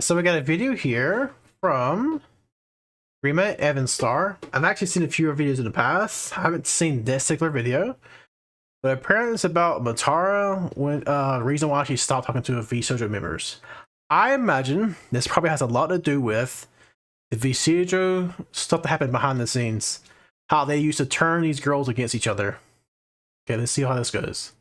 So we got a video here from Rima Evanstar. I've actually seen a few videos in the past. I haven't seen this particular video, but apparently it's about Matara when reason why she stopped talking to Vshojo members. I imagine this probably has a lot to do with the Vshojo stuff that happened behind the scenes. How they used to turn these girls against each other. Okay, let's see how this goes.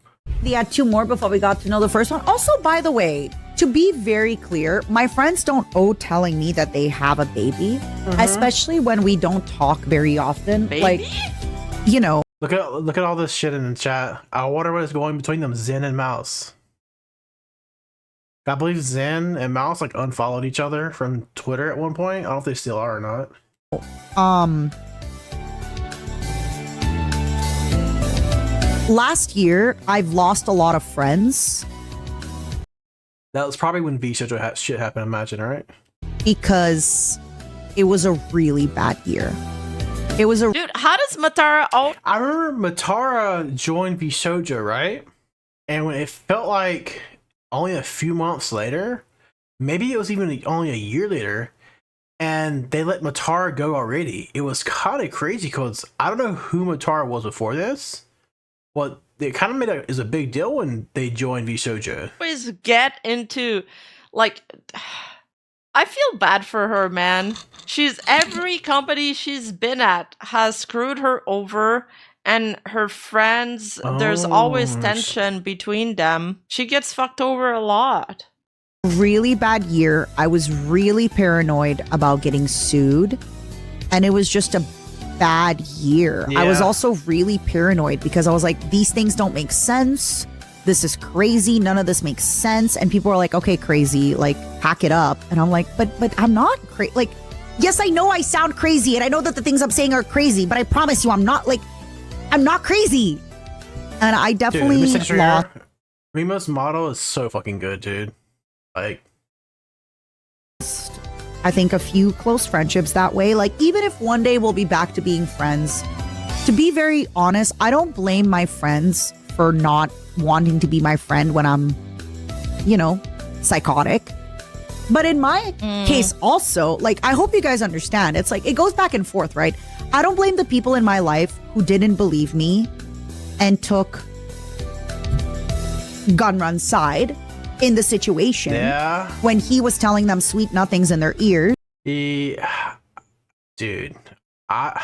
They had two more before we got to know the first one. Also, by the way, to be very clear, my friends don't owe telling me that they have a baby, especially when we don't talk very often. Baby? Like, you know. Look at all this shit in the chat. I wonder what is going between them, Zen and Mouse. I believe Zen and Mouse like unfollowed each other from Twitter at one point. I don't know if they still are or not. Last year, I've lost a lot of friends. That was probably when Vshojo shit happened, I imagine, right? Because it was a really bad year. It was a Dude, how does Matara I remember Matara joined Vshojo, right? And when it felt like only a few months later, maybe it was even only a year later, and they let Matara go already. It was kind of crazy because I don't know who Matara was before this. Well, it kind of made is a big deal when they joined Vshojo. always get into, like, I feel bad for her, man. Every company she's been at has screwed her over, and her friends, there's always tension between them. She gets fucked over a lot. really bad year. I was really paranoid about getting sued, and it was just a bad year. I was also really paranoid because I was like, these things don't make sense. This is crazy. None of this makes sense. And people are like, okay, crazy, like hack it up. And I'm like, but I'm not crazy. Like, yes, I know I sound crazy, and I know that the things I'm saying are crazy, but I promise you, I'm not crazy. And I definitely lost. Rima's model is so fucking good, dude. Like, I think a few close friendships that way. Like, even if one day we'll be back to being friends, to be very honest, I don't blame my friends for not wanting to be my friend when I'm, you know, psychotic. But in my case also, like, I hope you guys understand. It's like, it goes back and forth, right? I don't blame the people in my life who didn't believe me and took Gunrun's side in the situation when he was telling them sweet nothings in their ears. Dude, I'll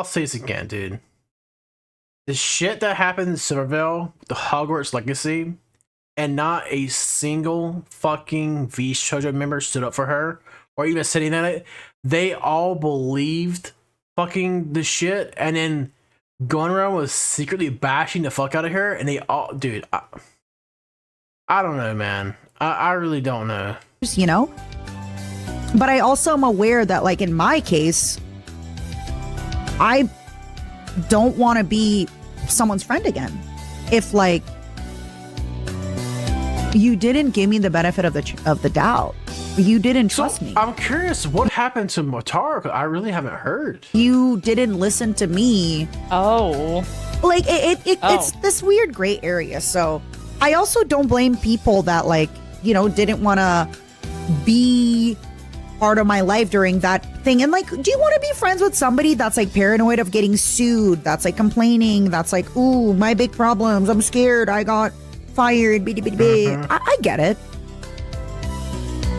say this again, dude. The shit that happened in Silverville, the Hogwarts Legacy, and not a single fucking Vshojo member stood up for her or even sitting in it. They all believed fucking the shit, and then Gunrun was secretly bashing the fuck out of her, and they all, dude, I don't know, man. I really don't know. You know? But I also am aware that, like, in my case, I don't want to be someone's friend again. If, like, you didn't give me the benefit of the doubt. You didn't trust me. I'm curious, what happened to Matara? 'Cause I really haven't heard. You didn't listen to me. Oh. Like, it's this weird gray area. So I also don't blame people that, like, you know, didn't want to be part of my life during that thing. And, like, do you want to be friends with somebody that's, like, paranoid of getting sued, that's, like, complaining, that's like, ooh, my big problems, I'm scared, I got fired, I get it.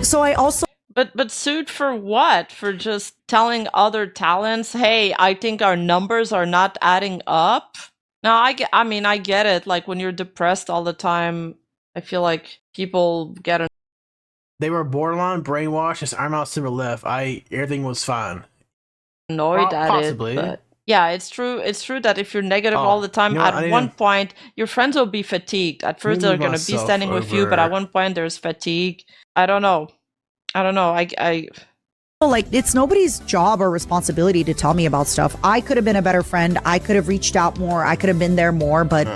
So I also... But sued for what? For just telling other talents, hey, I think our numbers are not adding up? No, I get it. Like, when you're depressed all the time, I feel like people get They were borderline brainwashed. Just Iron Mouse Silver left. Everything was fine. annoyed at possibly. it. But yeah, it's true. It's true that if you're negative all the time, you know what, at one point, your friends will be fatigued. At first, they're going to be standing with you, but at one point, there's fatigue. I don't know. Like, it's nobody's job or responsibility to tell me about stuff. I could have been a better friend. I could have reached out more. I could have been there more. But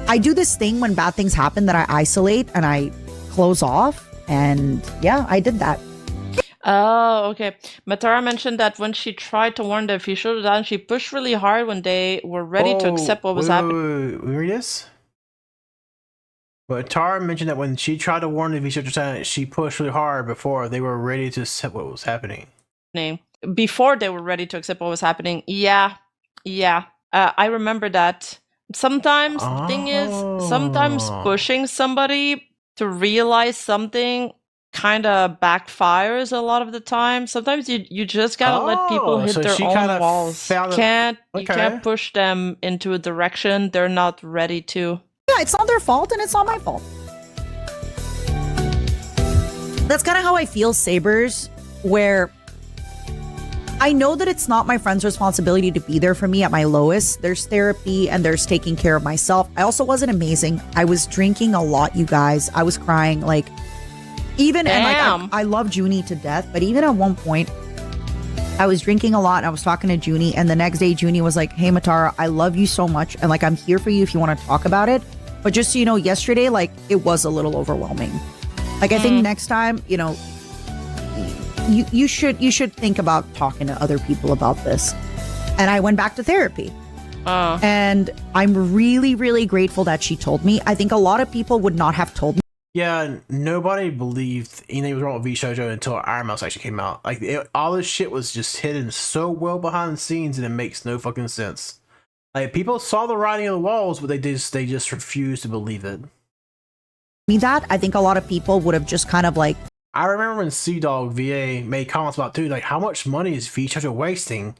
I do this thing when bad things happen that I isolate and I close off. And yeah, I did that. Oh, okay. Matara mentioned that when she tried to warn the officials down, she pushed really hard when they were ready to accept what was happening. Wait, read this? But Tara mentioned that when she tried to warn the Vshojo Senate, she pushed really hard before they were ready to accept what was happening. Before they were ready to accept what was happening. Yeah. I remember that. Sometimes the thing is, sometimes pushing somebody to realize something kind of backfires a lot of the time. Sometimes you just gotta let people hit their own walls. You can't push them into a direction they're not ready to. Yeah, it's not their fault and it's not my fault. That's kind of how I feel, Sabers, where I know that it's not my friend's responsibility to be there for me at my lowest. There's therapy and there's taking care of myself. I also wasn't amazing. I was drinking a lot, you guys. I was crying. Like, even, and like, I love Junie to death, but even at one point, I was drinking a lot and I was talking to Junie, and the next day Junie was like, hey, Matara, I love you so much. And like, I'm here for you if you want to talk about it. But just so you know, yesterday, like, it was a little overwhelming. Like, I think next time, you know, you should think about talking to other people about this. And I went back to therapy. And I'm really, really grateful that she told me. I think a lot of people would not have told me. Yeah, nobody believed anything was wrong with Vshojo until Iron Mouse actually came out. Like, all this shit was just hidden so well behind the scenes, and it makes no fucking sense. Like, people saw the writing on the walls, but they just refused to believe it. I think a lot of people would have just kind of like. I remember when Sea-Dog VA made comments about, dude, like, how much money is Vshojo wasting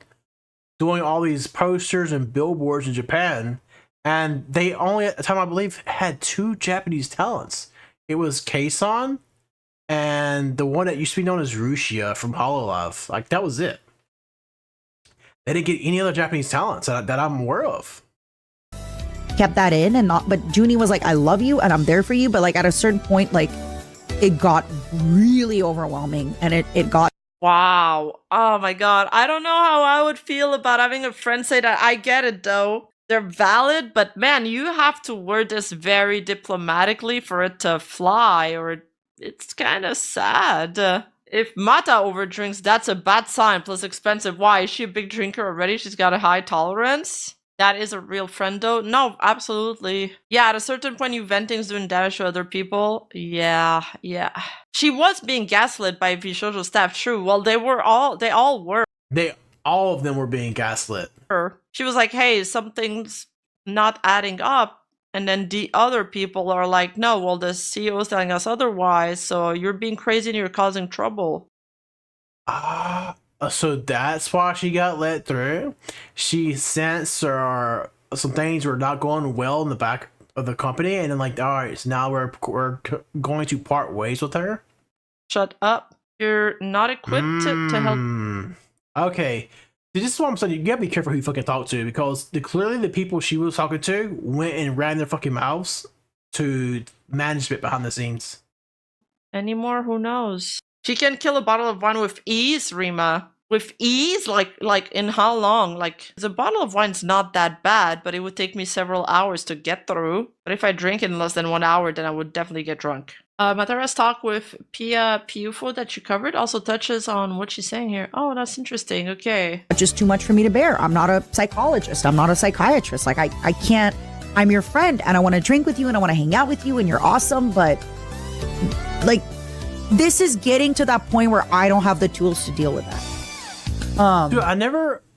doing all these posters and billboards in Japan? And they only, at the time, I believe, had 2 Japanese talents. It was Keisan and the one that used to be known as Rushia from Hololive. Like, that was it. They didn't get any other Japanese talents that I'm aware of. Kept that in and not, but Junie was like, I love you and I'm there for you. But like at a certain point, like it got really overwhelming and it got. Wow. Oh my God. I don't know how I would feel about having a friend say that. I get it though. They're valid, but man, you have to word this very diplomatically for it to fly, or it's kind of sad. If Mata overdrinks, that's a bad sign, plus expensive. Why? Is she a big drinker already? She's got a high tolerance? That is a real friend though? No, absolutely. Yeah, at a certain point you vent things doing damage to other people. Yeah. She was being gaslit by Vshojo staff, true. Well, they all were. All of them were being gaslit. She was like, hey, something's not adding up. And then the other people are like, no, well, the CEO is telling us otherwise. So you're being crazy and you're causing trouble. So that's why she got let through. She sensed some things were not going well in the back of the company. And then like, all right, so now we're going to part ways with her. Shut up. You're not equipped to help. Okay. This is what I'm saying. You gotta be careful who you fucking talk to, because clearly the people she was talking to went and ran their fucking mouths to management behind the scenes. Anymore? Who knows? She can kill a bottle of wine with ease, Rima. With ease? Like in how long? Like, the bottle of wine's not that bad, but it would take me several hours to get through. But if I drink in less than 1 hour, then I would definitely get drunk. Matara's talk with Pia Piufo that you covered also touches on what she's saying here. Oh, that's interesting. Okay. Just too much for me to bear. I'm not a psychologist. I'm not a psychiatrist. Like, I can't. I'm your friend and I want to drink with you and I want to hang out with you and you're awesome. But like, this is getting to that point where I don't have the tools to deal with that.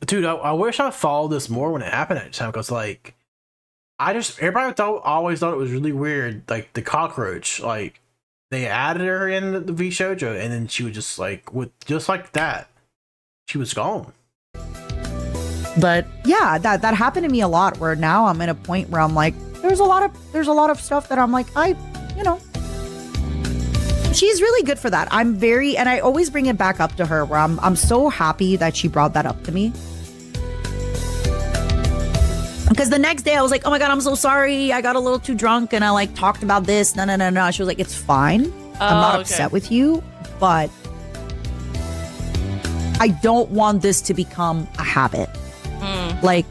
Dude, I wish I followed this more when it happened at the time, because like, everybody always thought it was really weird. Like the cockroach, like they added her in the Vshojo, and then she was just like, just like that, she was gone. But yeah, that happened to me a lot. Where now I'm in a point where I'm like, there's a lot of stuff that I'm like, she's really good for that. And I always bring it back up to her, where I'm so happy that she brought that up to me. Because the next day I was like, oh my God, I'm so sorry. I got a little too drunk and I like talked about this. No. She was like, it's fine. I'm not upset with you, but I don't want this to become a habit. Like,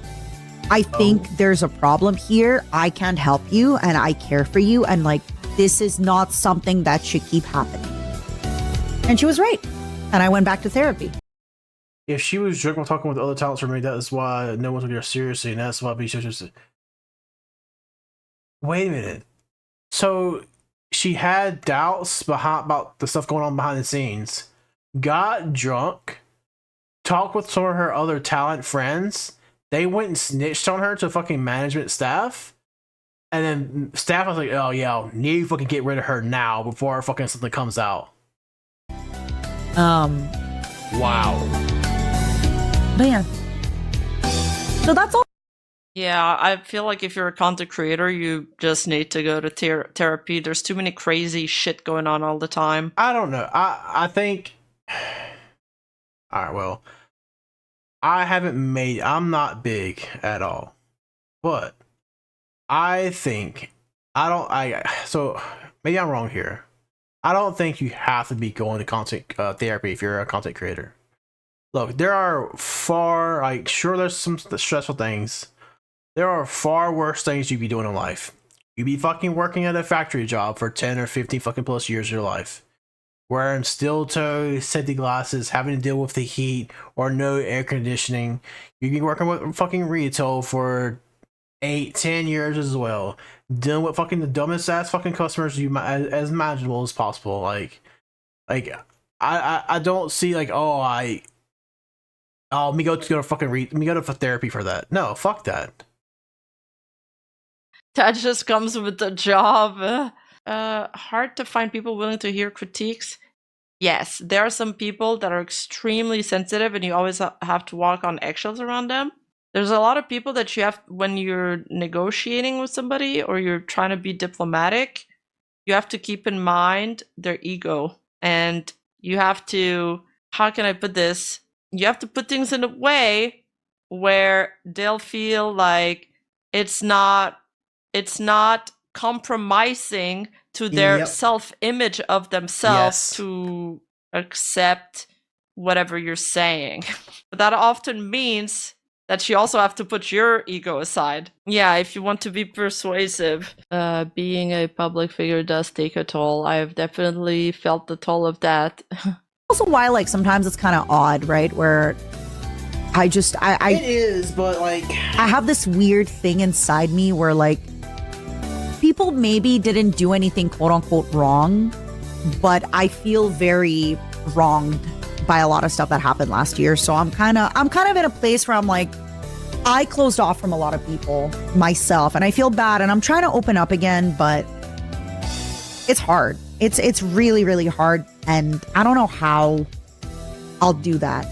I think there's a problem here. I can't help you and I care for you. And like, this is not something that should keep happening. And she was right. And I went back to therapy. If she was drunk while talking with other talents for me, that is why no one's taking her seriously, and that's why Vshojo said, wait a minute. So she had doubts about the stuff going on behind the scenes, got drunk, talked with some of her other talent friends. They went and snitched on her to fucking management staff. And then staff was like, oh yeah, need to fucking get rid of her now before fucking something comes out. Wow. But yeah. So that's all. Yeah, I feel like if you're a content creator, you just need to go to therapy. There's too many crazy shit going on all the time. I don't know. I think. Alright, well. I'm not big at all. But I think. So maybe I'm wrong here. I don't think you have to be going to content therapy if you're a content creator. Look, there are sure, there's some stressful things. There are far worse things you'd be doing in life. You'd be fucking working at a factory job for 10 or 15 fucking plus years of your life. Wearing steel toe safety glasses, having to deal with the heat or no air conditioning. You'd be working with fucking retail for 8-10 years as well. Dealing with fucking the dumbest ass fucking customers as imaginable as possible. Like I don't see me go to therapy for that. No, fuck that. That just comes with the job. Hard to find people willing to hear critiques. Yes, there are some people that are extremely sensitive and you always have to walk on eggshells around them. There's a lot of people that you have, when you're negotiating with somebody or you're trying to be diplomatic, you have to keep in mind their ego. And you have to, how can I put this? You have to put things in a way where they'll feel like it's not compromising to their self-image of themselves to accept whatever you're saying. But that often means that you also have to put your ego aside. Yeah, if you want to be persuasive. Being a public figure does take a toll. I've definitely felt the toll of that. Also why sometimes it's kind of odd, right? Where it is, but I have this weird thing inside me where people maybe didn't do anything quote unquote wrong, but I feel very wronged by a lot of stuff that happened last year. So I'm kind of in a place where I'm like, I closed off from a lot of people myself and I feel bad and I'm trying to open up again, but it's hard. It's really, really hard. And I don't know how I'll do that.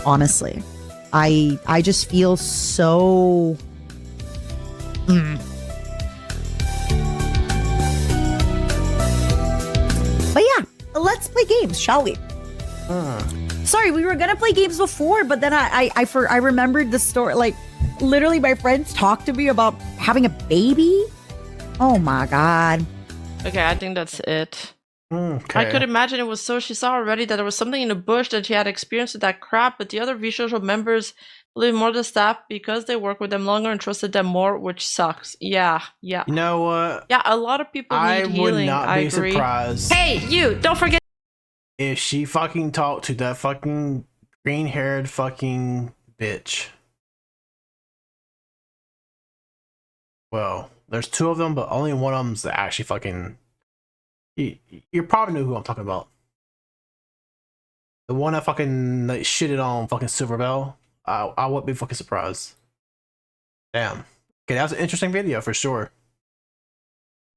Honestly, I just feel so, But yeah, let's play games, shall we? Sorry, we were gonna play games before, but then I remembered the story. Literally, my friends talked to me about having a baby. Oh my god. Okay, I think that's it. Okay. I could imagine it was so. She saw already that there was something in the bush that she had experienced with that crap, but the other Vshojo members believe more the staff because they work with them longer and trusted them more, which sucks. Yeah. You know what? Yeah, a lot of people need healing. I agree. I would not be surprised. Hey, you! Don't forget if she fucking talked to that fucking green-haired fucking bitch. Well, there's two of them, but only one of them's actually fucking. You probably know who I'm talking about. The one that fucking shitted on fucking Silverbell. I wouldn't be fucking surprised. Damn. Okay, that was an interesting video for sure.